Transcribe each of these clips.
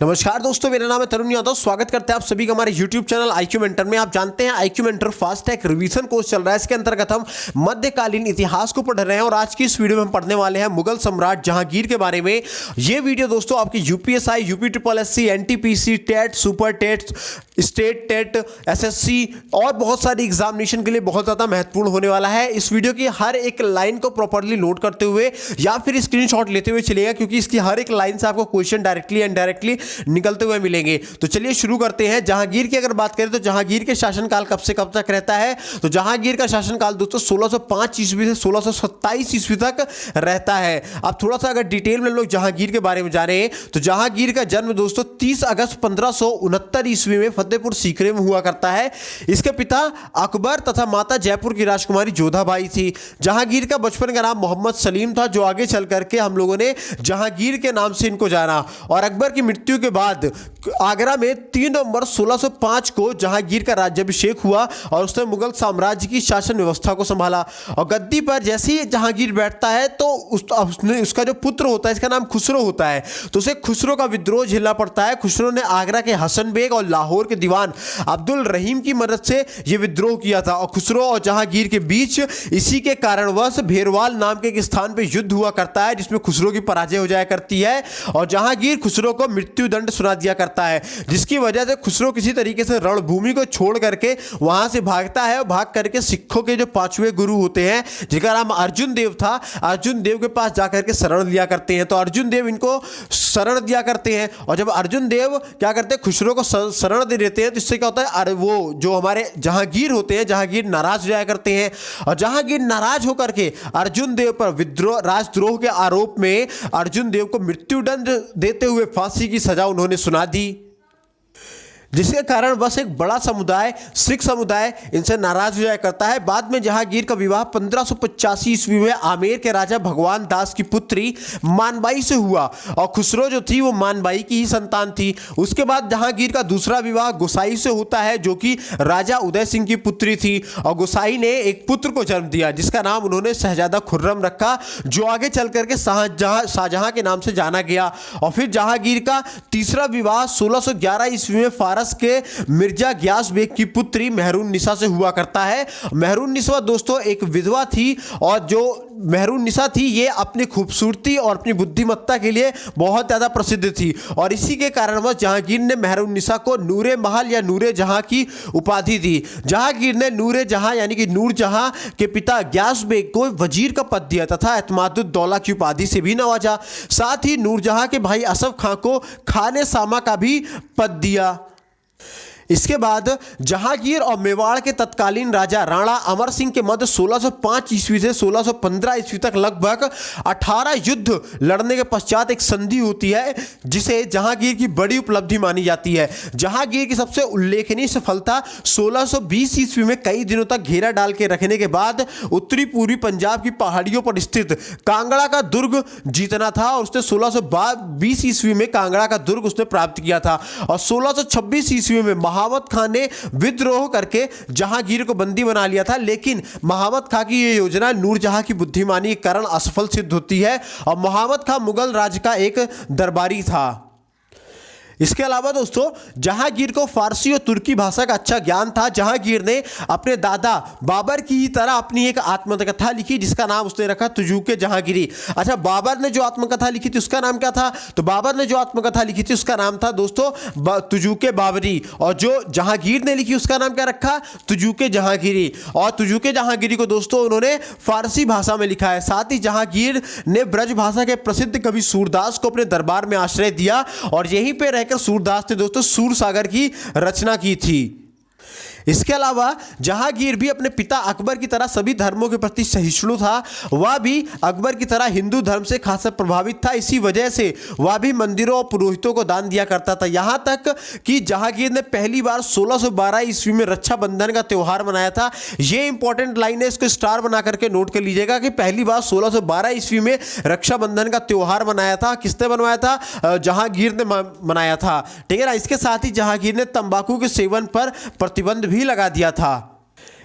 नमस्कार दोस्तों, मेरा नाम है तरुण यादव। स्वागत करते हैं आप सभी का हमारे YouTube चैनल IQ मेंटर में। आप जानते हैं IQ mentor fast track revision course चल रहा है। इसके अंतर्गत हम मध्यकालीन इतिहास को पढ़ रहे हैं और आज की इस वीडियो में हम पढ़ने वाले हैं मुगल सम्राट जहांगीर के बारे में। ये वीडियो दोस्तों आपकी UPSI, UPSSC, NTPC, TET, super TET, state TET, SSC और बहुत सारी एग्जामिनेशन के लिए बहुत ज़्यादा महत्वपूर्ण होने वाला है। इस वीडियो की हर एक लाइन को प्रॉपरली नोट करते हुए या फिर स्क्रीनशॉट लेते हुए चलिएगा, क्योंकि इसकी हर एक लाइन से आपको क्वेश्चन डायरेक्टली एंड इनडायरेक्टली निकलते हुए मिलेंगे। तो चलिए शुरू करते हैं। जहांगीर की अगर बात करें तो जहांगीर के शासनकाल कब से कब तक रहता है, तो जहांगीर का शासनकाल दोस्तों 1605 ईस्वी से 1627 ईस्वी तक रहता है। अब थोड़ा सा अगर डिटेल में लोग जहांगीर के बारे में जाने तो जहांगीर का जन्म दोस्तों 30 अगस्त 1569 ईस्वी में फतेहपुर सीकरी में हुआ करता है। इसके पिता अकबर तथा माता जयपुर की राजकुमारी जोधाबाई थी। जहांगीर का बचपन का नाम मोहम्मद सलीम था, जो आगे चल करके हम लोगों ने जहांगीर के नाम से इनको जाना। और अकबर की मृत्यु के बाद आगरा में 3 नवंबर 1605 को जहांगीर का राज्याभिषेक हुआ और उसने मुगल साम्राज्य की शासन व्यवस्था को संभाला। और गद्दी पर जैसे ही जहांगीर बैठता है तो उसका जो पुत्र होता है, इसका नाम खुसरो होता है, तो उसे खुसरो का विद्रोह झेलना पड़ता है। खुसरो ने आगरा के हसन बेग और लाहौर के दीवान अब्दुल रहीम की मदद से यह विद्रोह किया था। और खुसरो और जहांगीर के बीच इसी के कारणवश भेरवाल नाम के एक स्थान पर युद्ध हुआ करता है, जिसमें खुसरो की पराजय हो जाया करती है और जहांगीर खुसरो को मृत्युदंड सुना दिया करता है, जिसकी वजह से खुसरो किसी तरीके से रणभूमि को छोड़ करके वहां से भागता है और भाग करके सिखों के जो 5वें गुरु होते हैं, जिनका नाम अर्जुन देव था, अर्जुन देव के पास जाकर के शरण लिया करते हैं। तो अर्जुन देव इनको शरण दिया करते हैं और जब अर्जुन देव क्या करते हैं, खुसरो को शरण दे देते हैं, तो इससे क्या होता है, अरे वो जो हमारे जहांगीर होते हैं, जहांगीर नाराज हो जाया करते हैं और जहांगीर नाराज होकर के अर्जुन देव पर विद्रोह राजद्रोह के आरोप में अर्जुन देव को मृत्युदंड देते हुए फांसी की सजा उन्होंने सुना दी, जिसके कारण बस एक बड़ा समुदाय, सिख समुदाय, इनसे नाराज हो जाया करता है। बाद में जहांगीर का विवाह 1585 ईस्वी में आमेर के राजा भगवान दास की पुत्री मानबाई से हुआ और खुसरो जो थी वो मानबाई की ही संतान थी। उसके बाद जहांगीर का दूसरा विवाह गोसाई से होता है, जो कि राजा उदय सिंह की पुत्री थी और गोसाई ने एक पुत्र को जन्म दिया, जिसका नाम उन्होंने शहजादा खुर्रम रखा, जो आगे चल करके शाहजहां के नाम से जाना गया। और फिर जहांगीर का तीसरा विवाह 1611 ईस्वी में फारस के मिर्जा ग्यास बेग की पुत्री मेहरून निसा से हुआ करता है। मेहरून निसा दोस्तों एक विधवा थी और जो मेहरून निसा थी ये अपनी खूबसूरती और अपनी बुद्धिमत्ता के लिए बहुत ज़्यादा प्रसिद्ध थी और इसी के कारणवश जहांगीर ने मेहरून निसा को नूरे महल या नूरे जहां की उपाधि दी। जहांगीर ने नूरे जहां यानी कि नूर जहां के पिता ग्यास बेग को वजीर का पद दिया तथा एतमादुद्दौला की उपाधि से भी नवाजा। साथ ही नूर जहां के भाई असफ खां को खाने सामा का भी पद दिया। इसके बाद जहांगीर और मेवाड़ के तत्कालीन राजा राणा अमर सिंह के मध्य 1605 ईस्वी से 1615 ईस्वी तक लगभग 18 युद्ध लड़ने के पश्चात एक संधि होती है, जिसे जहांगीर की बड़ी उपलब्धि मानी जाती है। जहांगीर की सबसे उल्लेखनीय सफलता 1620 ईस्वी में कई दिनों तक घेरा डाल के रखने के बाद उत्तरी पूर्वी पंजाब की पहाड़ियों पर स्थित कांगड़ा का दुर्ग जीतना था और उसने 1620 ईस्वी में कांगड़ा का दुर्ग उसने प्राप्त किया था। और 1626 ईस्वी में महावत खां ने विद्रोह करके जहांगीर को बंदी बना लिया था, लेकिन महावत खां की यह योजना नूरजहां की बुद्धिमानी के कारण असफल सिद्ध होती है और महावत खां मुगल राज्य का एक दरबारी था। इसके अलावा दोस्तों जहांगीर को फारसी और तुर्की भाषा का अच्छा ज्ञान था। जहांगीर ने अपने दादा बाबर की ही तरह अपनी एक आत्मकथा लिखी, जिसका नाम उसने रखा तुजुके जहांगीरी। अच्छा, बाबर ने जो आत्मकथा लिखी थी उसका नाम क्या था, तो बाबर ने जो आत्मकथा लिखी थी उसका नाम था दोस्तों तुजुके बाबरी, और जो जहांगीर ने लिखी उसका नाम क्या रखा, तुजुके जहांगीरी। और तुजुके जहांगीरी को दोस्तों उन्होंने फारसी भाषा में लिखा है। साथ ही जहांगीर ने ब्रज भाषा के प्रसिद्ध कवि सूरदास को अपने दरबार में आश्रय दिया और यहीं पर सूरदास ने दोस्तों सूरसागर की रचना की थी। इसके अलावा जहांगीर भी अपने पिता अकबर की तरह सभी धर्मों के प्रति सहिष्णु था। वह भी अकबर की तरह हिंदू धर्म से खासा प्रभावित था। इसी वजह से वह भी मंदिरों और पुरोहितों को दान दिया करता था। यहाँ तक कि जहांगीर ने पहली बार 1612 ईस्वी में रक्षाबंधन का त्यौहार मनाया था। ये इंपॉर्टेंट लाइन है, इसको स्टार बना करके नोट कर लीजिएगा कि पहली बार 1612 ईस्वी में रक्षाबंधन का त्यौहार मनाया था। किसने बनवाया था, जहांगीर ने मनाया था, ठीक है ना। इसके साथ ही जहांगीर ने तंबाकू के सेवन पर प्रतिबंध भी लगा दिया था।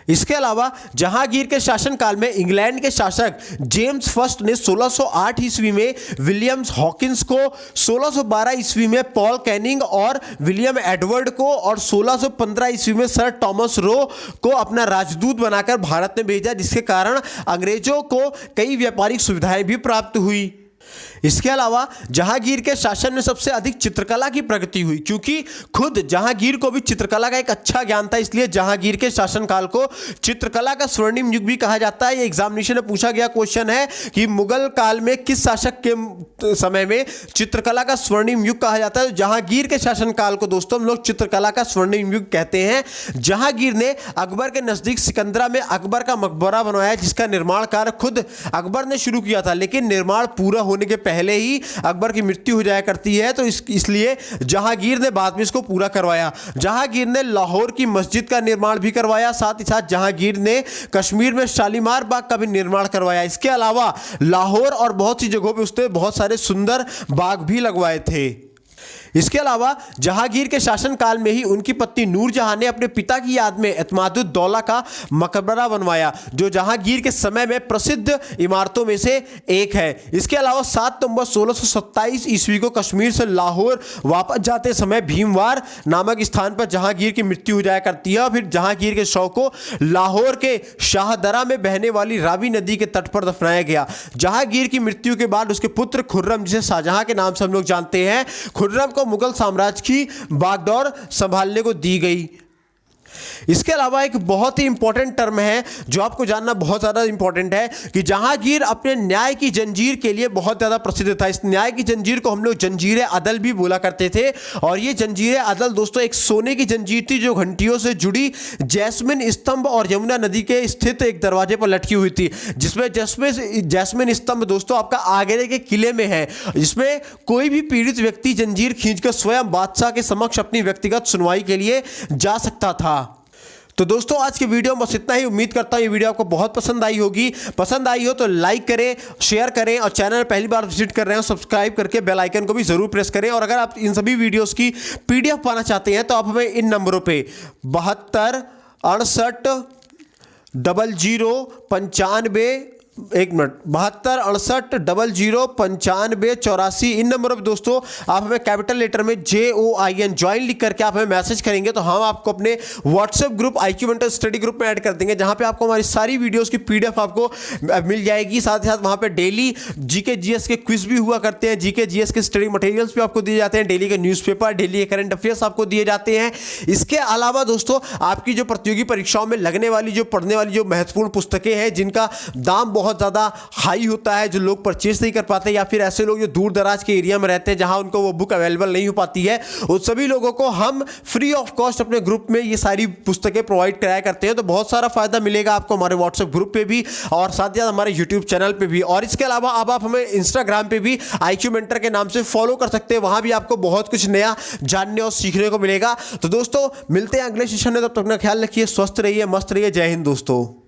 इसके अलावा जहांगीर के शासनकाल में इंग्लैंड के शासक जेम्स फर्स्ट ने 1608 ईस्वी में विलियम्स हॉकिंस को, 1612 ईस्वी में पॉल कैनिंग और विलियम एडवर्ड को और 1615 ईस्वी में सर टॉमस रो को अपना राजदूत बनाकर भारत में भेजा, जिसके कारण अंग्रेजों को कई व्यापारिक सुविधाएं भी प्राप्त हुई। इसके अलावा जहांगीर के शासन में सबसे अधिक चित्रकला की प्रगति हुई, क्योंकि खुद जहांगीर को भी चित्रकला का एक अच्छा ज्ञान था, इसलिए जहांगीर के शासनकाल को चित्रकला का स्वर्णिम युग भी कहा जाता है। ये एग्जामिनेशन में पूछा गया क्वेश्चन है कि मुगल काल में किस शासक के समय में चित्रकला का स्वर्णिम युग कहा जाता है। जहांगीर के शासनकाल को दोस्तों हम लोग चित्रकला का स्वर्णिम युग कहते हैं। जहांगीर ने अकबर के नजदीक सिकंदरा में अकबर का मकबरा बनवाया, जिसका निर्माण कार्य खुद अकबर ने शुरू किया था, लेकिन निर्माण पूरा होने के पहले ही अकबर की मृत्यु हो जाया करती है, तो इसलिए जहांगीर ने बाद में इसको पूरा करवाया। जहांगीर ने लाहौर की मस्जिद का निर्माण भी करवाया, साथ ही साथ जहांगीर ने कश्मीर में शालीमार बाग का भी निर्माण करवाया। इसके अलावा लाहौर और बहुत सी जगहों पे उसने बहुत सारे सुंदर बाग भी लगवाए थे। इसके अलावा जहांगीर के शासनकाल में ही उनकी पत्नी नूरजहां ने अपने पिता की याद में एतमादुद्दौला का मकबरा बनवाया, जो जहांगीर के समय में प्रसिद्ध इमारतों में से एक है। इसके अलावा 7 नवंबर 1627 ईस्वी को कश्मीर से लाहौर वापस जाते समय भीमवार नामक स्थान पर जहांगीर की मृत्यु हो जाया करती है और फिर जहांगीर के शव को लाहौर के शाहदरा में बहने वाली रावी नदी के तट पर दफनाया गया। जहांगीर की मृत्यु के बाद उसके पुत्र खुर्रम, जिसे शाहजहां के नाम से हम लोग जानते हैं, खुर्रम मुगल साम्राज्य की बागडोर संभालने को दी गई। इसके अलावा एक बहुत ही इंपॉर्टेंट टर्म है जो आपको जानना बहुत ज़्यादा इंपॉर्टेंट है कि जहांगीर अपने न्याय की जंजीर के लिए बहुत ज़्यादा प्रसिद्ध था। इस न्याय की जंजीर को हम लोग जंजीर अदल भी बोला करते थे, और ये जंजीर अदल दोस्तों एक सोने की जंजीर थी जो घंटियों से जुड़ी जैस्मिन स्तंभ और यमुना नदी के स्थित एक दरवाजे पर लटकी हुई थी, जिसमें जैस्मिन स्तंभ दोस्तों आपका आगरे के किले में है, जिसमें कोई भी पीड़ित व्यक्ति जंजीर खींचकर स्वयं बादशाह के समक्ष अपनी व्यक्तिगत सुनवाई के लिए जा सकता था। तो दोस्तों आज के वीडियो में बस इतना ही। उम्मीद करता हूँ ये वीडियो आपको बहुत पसंद आई होगी। पसंद आई हो तो लाइक करें, शेयर करें, और चैनल पहली बार विजिट कर रहे हैं सब्सक्राइब करके बेल आइकन को भी जरूर प्रेस करें। और अगर आप इन सभी वीडियोस की PDF पाना चाहते हैं तो आप हमें इन नंबरों पे 72 68 00 95 72 68 00 95 84 इन नंबरों पर दोस्तों आप हमें कैपिटल लेटर में JOIN ज्वाइन लिख करके आप हमें मैसेज करेंगे तो हम आपको अपने WhatsApp group IQ mentor study group में ऐड कर देंगे, जहां पे आपको हमारी सारी वीडियोस की PDF आपको मिल जाएगी। साथ ही साथ वहां पे डेली GK GS के क्विज भी हुआ करते हैं, GK GS के स्टडी मटेरियल्स भी आपको दिए जाते हैं, डेली के न्यूज़पेपर, डेली के करंट अफेयर्स आपको दिए जाते हैं। इसके अलावा दोस्तों आपकी जो प्रतियोगी परीक्षाओं में लगने वाली जो पढ़ने वाली जो महत्वपूर्ण पुस्तकें हैं जिनका दाम बहुत ज़्यादा हाई होता है, जो लोग परचेस नहीं कर पाते, या फिर ऐसे लोग जो दूर दराज के एरिया में रहते हैं जहां उनको वो बुक अवेलेबल नहीं हो पाती है, उन सभी लोगों को हम फ्री ऑफ कॉस्ट अपने ग्रुप में ये सारी पुस्तकें प्रोवाइड कराया करते हैं। तो बहुत सारा फायदा मिलेगा आपको हमारे व्हाट्सएप ग्रुप पे भी और साथ ही साथ हमारे यूट्यूब चैनल पे भी। और इसके अलावा अब आप हमें इंस्टाग्राम पे भी IQ मेंटर के नाम से फॉलो कर सकते हैं, वहां भी आपको बहुत कुछ नया जानने और सीखने को मिलेगा। तो दोस्तों मिलते हैं अगले सेशन में, तब तक अपना ख्याल रखिए, स्वस्थ रहिए, मस्त रहिए। जय हिंद दोस्तों।